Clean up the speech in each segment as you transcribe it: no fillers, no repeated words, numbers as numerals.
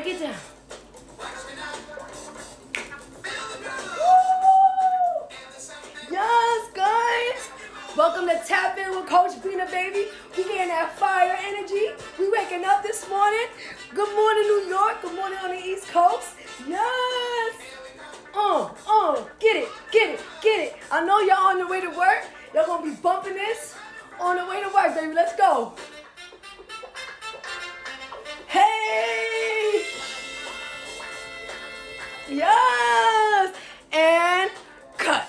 Break it down. Yes, guys. Welcome to Tap In with Coach Bina, baby. We getting that fire energy. We waking up this morning. Good morning, New York. Good morning on the East Coast. Yes. Get it, get it, get it. I know y'all on the way to work. Y'all gonna be bumping this on the way to work, baby. Let's go. Hey. Yes. And cut.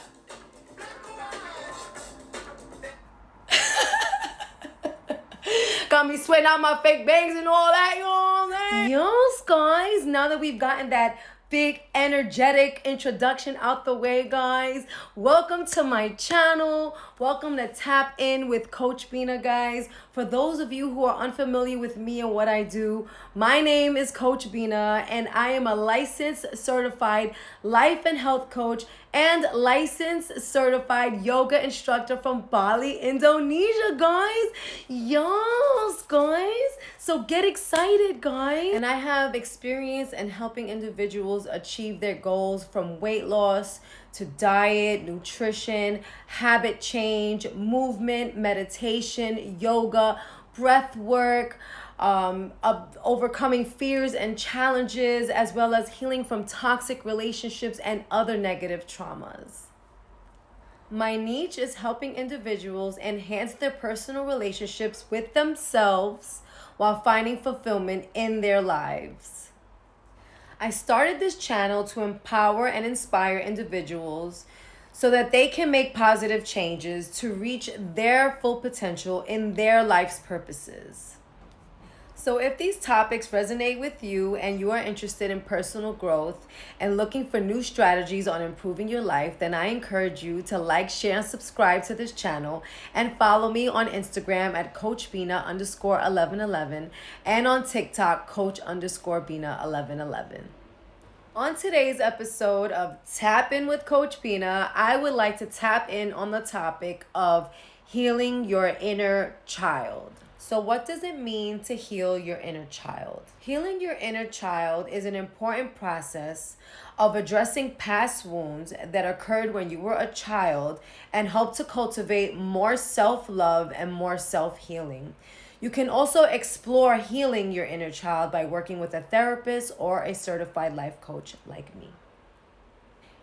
Got me sweating out my fake bangs and all that, you know what I'm saying? Yes, guys, now that we've gotten that big energetic introduction out the way, guys, welcome to my channel. Welcome to Tap In with Coach Bina, guys. For those of you who are unfamiliar with me and what I do, my name is Coach Bina, and I am a licensed certified life and health coach and licensed certified yoga instructor from Bali, Indonesia, guys. Yes, guys. So get excited, guys. And I have experience in helping individuals achieve their goals, from weight loss to diet, nutrition, habit change, movement, meditation, yoga, breath work, overcoming fears and challenges, as well as healing from toxic relationships and other negative traumas. My niche is helping individuals enhance their personal relationships with themselves while finding fulfillment in their lives. I started this channel to empower and inspire individuals so that they can make positive changes to reach their full potential in their life's purposes. So if these topics resonate with you and you are interested in personal growth and looking for new strategies on improving your life, then I encourage you to like, share, and subscribe to this channel, and follow me on Instagram at CoachBina_1111 and on TikTok Coach_Bina1111. On today's episode of Tap In with Coach Bina, I would like to tap in on the topic of healing your inner child. So what does it mean to heal your inner child? Healing your inner child is an important process of addressing past wounds that occurred when you were a child and help to cultivate more self-love and more self-healing. You can also explore healing your inner child by working with a therapist or a certified life coach like me.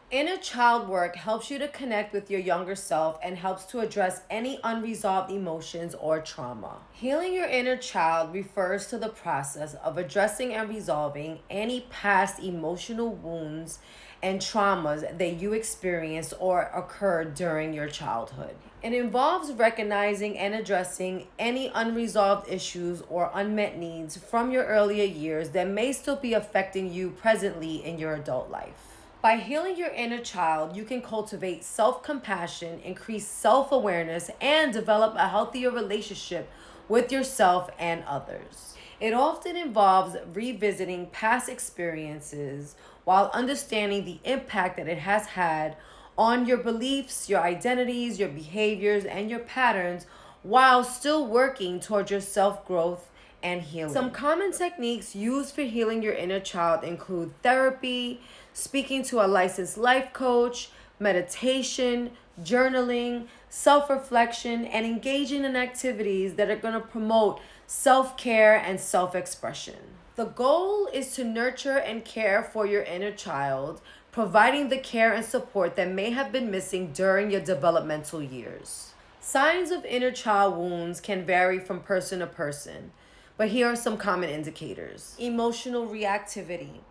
Inner child work helps you to connect with your younger self and helps to address any unresolved emotions or trauma. Healing your inner child refers to the process of addressing and resolving any past emotional wounds and traumas that you experienced or occurred during your childhood. It involves recognizing and addressing any unresolved issues or unmet needs from your earlier years that may still be affecting you presently in your adult life. By healing your inner child, you can cultivate self-compassion, increase self-awareness, and develop a healthier relationship with yourself and others. It often involves revisiting past experiences while understanding the impact that it has had on your beliefs, your identities, your behaviors, and your patterns, while still working towards your self-growth and healing. Some common techniques used for healing your inner child include therapy, speaking to a licensed life coach, meditation, journaling, self-reflection, and engaging in activities that are going to promote self-care and self-expression. The goal is to nurture and care for your inner child, providing the care and support that may have been missing during your developmental years. Signs of inner child wounds can vary from person to person, but here are some common indicators. Emotional reactivity.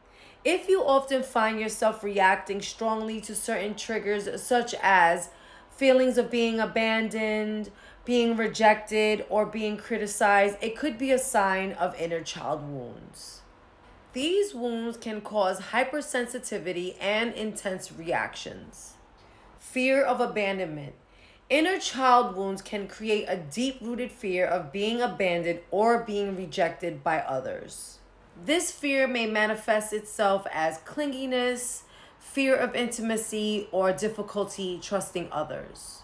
If you often find yourself reacting strongly to certain triggers, such as feelings of being abandoned, being rejected, or being criticized, it could be a sign of inner child wounds. These wounds can cause hypersensitivity and intense reactions. Fear of abandonment. Inner child wounds can create a deep-rooted fear of being abandoned or being rejected by others. This fear may manifest itself as clinginess, fear of intimacy, or difficulty trusting others.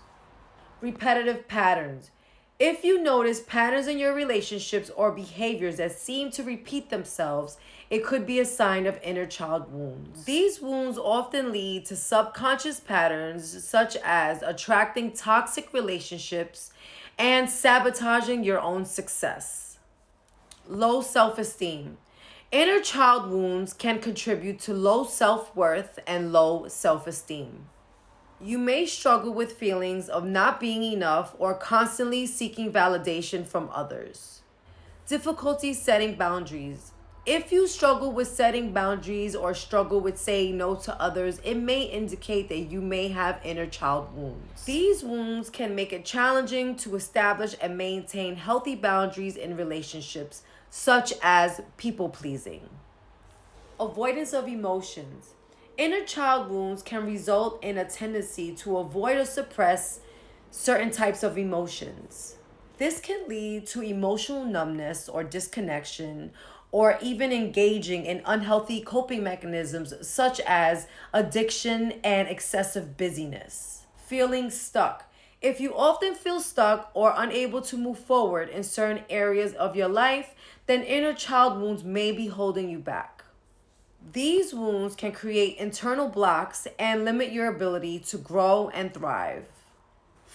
Repetitive patterns. If you notice patterns in your relationships or behaviors that seem to repeat themselves, it could be a sign of inner child wounds. These wounds often lead to subconscious patterns such as attracting toxic relationships and sabotaging your own success. Low self esteem. Inner child wounds can contribute to low self worth and low self esteem. You may struggle with feelings of not being enough or constantly seeking validation from others. Difficulty setting boundaries. If you struggle with setting boundaries or struggle with saying no to others, it may indicate that you may have inner child wounds. These wounds can make it challenging to establish and maintain healthy boundaries in relationships, such as people pleasing. Avoidance of emotions. Inner child wounds can result in a tendency to avoid or suppress certain types of emotions. This can lead to emotional numbness or disconnection, or even engaging in unhealthy coping mechanisms such as addiction and excessive busyness. Feeling stuck. If you often feel stuck or unable to move forward in certain areas of your life, then inner child wounds may be holding you back. These wounds can create internal blocks and limit your ability to grow and thrive.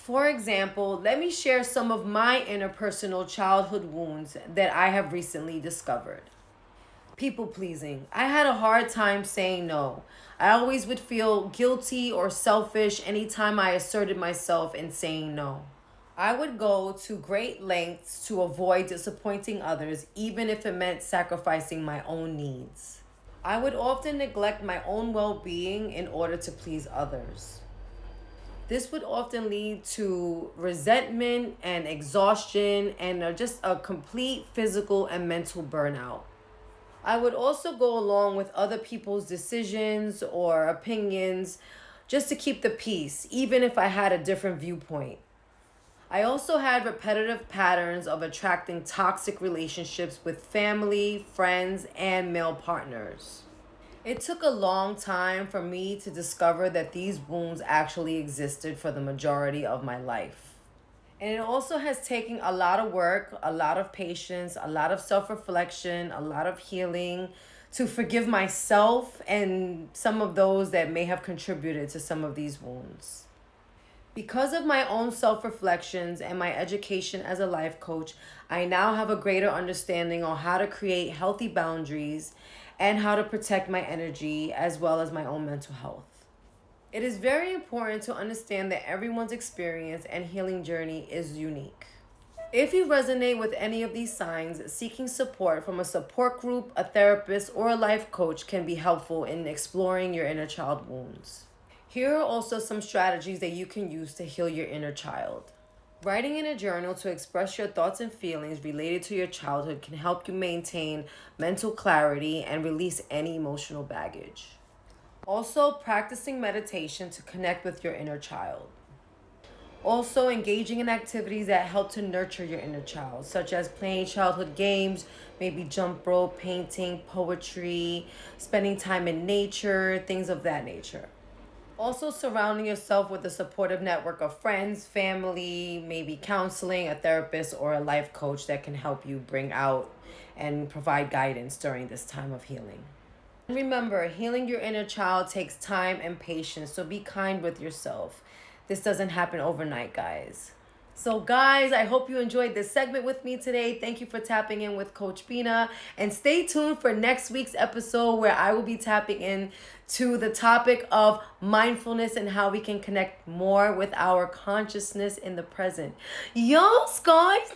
For example, let me share some of my interpersonal childhood wounds that I have recently discovered. People pleasing. I had a hard time saying no. I always would feel guilty or selfish anytime I asserted myself in saying no. I would go to great lengths to avoid disappointing others, even if it meant sacrificing my own needs. I would often neglect my own well being in order to please others. This would often lead to resentment and exhaustion and just a complete physical and mental burnout. I would also go along with other people's decisions or opinions just to keep the peace, even if I had a different viewpoint. I also had repetitive patterns of attracting toxic relationships with family, friends, and male partners. It took a long time for me to discover that these wounds actually existed for the majority of my life. And it also has taken a lot of work, a lot of patience, a lot of self reflection, a lot of healing to forgive myself and some of those that may have contributed to some of these wounds. Because of my own self reflections and my education as a life coach, I now have a greater understanding on how to create healthy boundaries and how to protect my energy as well as my own mental health. It is very important to understand that everyone's experience and healing journey is unique. If you resonate with any of these signs, seeking support from a support group, a therapist, or a life coach can be helpful in exploring your inner child wounds. Here are also some strategies that you can use to heal your inner child. Writing in a journal to express your thoughts and feelings related to your childhood can help you maintain mental clarity and release any emotional baggage. Also, practicing meditation to connect with your inner child. Also, engaging in activities that help to nurture your inner child, such as playing childhood games, maybe jump rope, painting, poetry, spending time in nature, things of that nature. Also, surrounding yourself with a supportive network of friends, family, maybe counseling, a therapist, or a life coach that can help you bring out and provide guidance during this time of healing. Remember, healing your inner child takes time and patience, so be kind with yourself. This doesn't happen overnight, guys. So guys, I hope you enjoyed this segment with me today. Thank you for tapping in with Coach Bina. And stay tuned for next week's episode where I will be tapping in to the topic of mindfulness and how we can connect more with our consciousness in the present. Yo, guys,